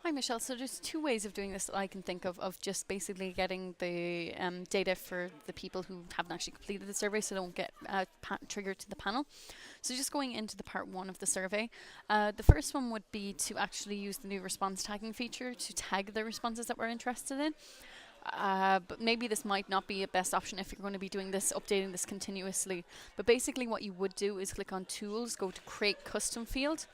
Hi, Michelle. So there's two ways of doing this that I can think of just basically getting the data for the people who haven't actually completed the survey so they don't get triggered to the panel. So just going into the part one of the survey, the first one would be to actually use the new response tagging feature to tag the responses that we're interested in. But maybe this might not be a best option if you're going to be doing this, updating this continuously. But basically what you would do is click on Tools, go to Create Custom Field,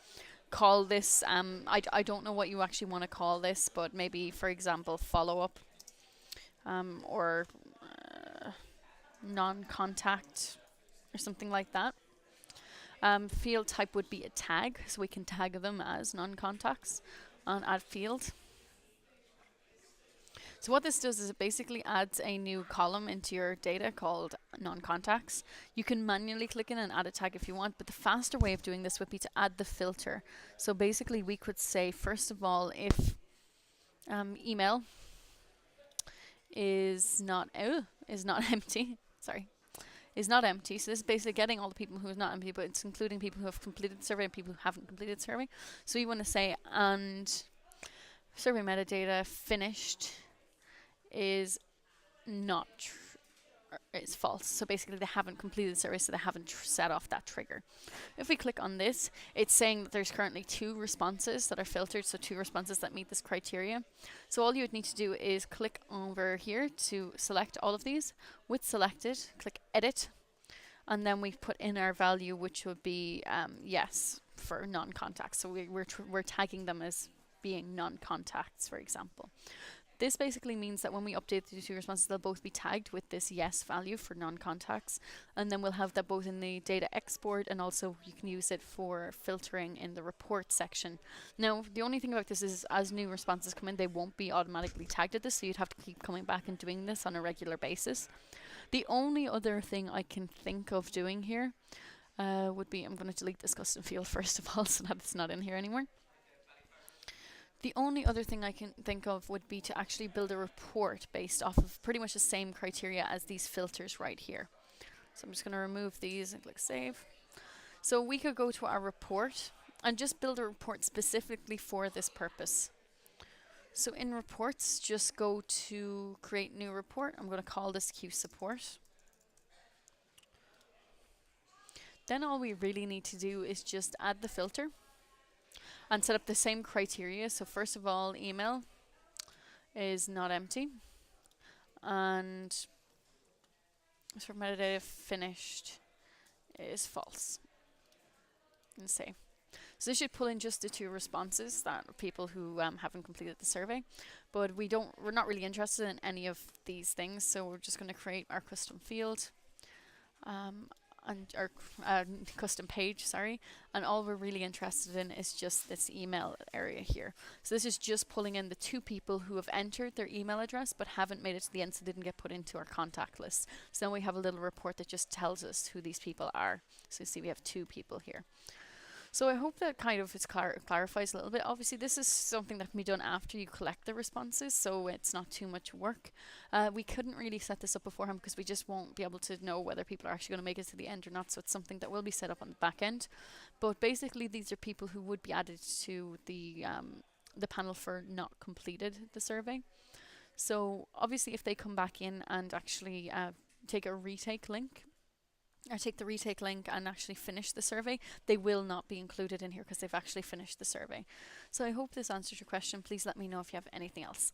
call this, I don't know what you actually want to call this, but maybe, for example, follow-up or non-contact or something like that. Field type would be a tag, so we can tag them as non-contacts on add field. So what this does is it basically adds a new column into your data called non-contacts. You can manually click in and add a tag if you want, but the faster way of doing this would be to add the filter. So basically we could say, first of all, if email is not empty, sorry, is not empty. So this is basically getting all the people who is not empty, but it's including people who have completed the survey and people who haven't completed the survey. So you want to say, and survey metadata finished is not it's false. So basically they haven't completed the survey, so they haven't set off that trigger. If we click on this, it's saying that there's currently 2 responses that are filtered, so 2 responses that meet this criteria. So all you would need to do is click over here to select all of these. With selected, click edit, and then we put in our value, which would be yes for non-contacts. So we're tagging them as being non-contacts, for example. This basically means that when we update the 2 responses, they'll both be tagged with this yes value for non-contacts, and then we'll have that both in the data export, and also you can use it for filtering in the report section. Now, the only thing about this is as new responses come in, they won't be automatically tagged at this, so you'd have to keep coming back and doing this on a regular basis. The only other thing I can think of doing here would be, I'm going to delete this custom field first of all so that it's not in here anymore. The only other thing I can think of would be to actually build a report based off of pretty much the same criteria as these filters right here. So I'm just going to remove these and click save. So we could go to our report and just build a report specifically for this purpose. So in reports, just go to create new report. I'm going to call this Q support. Then all we really need to do is just add the filter and set up the same criteria. So first of all, email is not empty, and for metadata finished is false, and save. So this should pull in just the 2 responses that are people who haven't completed the survey, but we're not really interested in any of these things, so we're just going to create our custom field. And our custom page, sorry, and all we're really interested in is just this email area here. So this is just pulling in the 2 people who have entered their email address but haven't made it to the end, so didn't get put into our contact list. So then we have a little report that just tells us who these people are. So you see we have 2 people here. So I hope that kind of clarifies a little bit. Obviously, this is something that can be done after you collect the responses, so it's not too much work. We couldn't really set this up beforehand because we just won't be able to know whether people are actually going to make it to the end or not, so it's something that will be set up on the back end. But basically, these are people who would be added to the panel for not completed the survey. So obviously, if they come back in and actually take a retake link, or take the retake link and actually finish the survey, they will not be included in here because they've actually finished the survey. So I hope this answers your question. Please let me know if you have anything else.